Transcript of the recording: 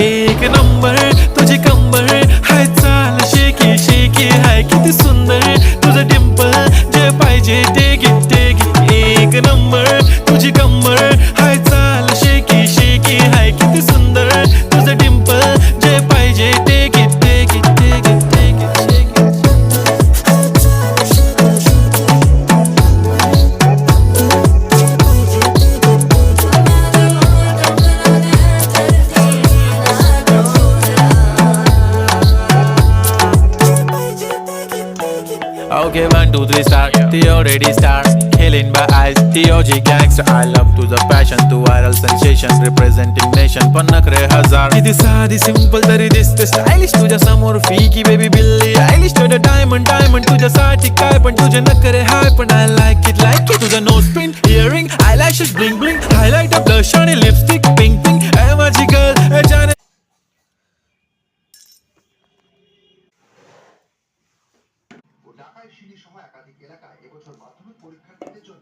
एक नंबर तुझी कंबर हाय चाल शेकी शेकी हाय किती सुंदर तुझं डिंपल जे पाहिजे ते घे एक नंबर तुझी कंबर हाय चाल शेकी शेकी हाय किती सुंदर तुझं डिंपल जे पाहिजे ते घे Okay, 1, 2, 3, start. The already start. Killing by eyes. The OG gangster. I love to the passion, to viral sensation, representing nation. पण नखरे हजार. किती साधी simple तरी दिसते stylish. तुझ्या समोर फीकी baby बिल्ली आयलिश. तुझं diamond तुझ्यासाठी काय पण तुझे नखरे हाय पण I like it. तुझं nose pin, earring, eyelashes bling bling, highlighter, blush आणि lipstick pink pink. ए माझी girl, ए जाने ও ঢাকায় সিঁড়ি সহ একাধিক এলাকায় এবছর মাধ্যমিক পরীক্ষার্থীদের জন্য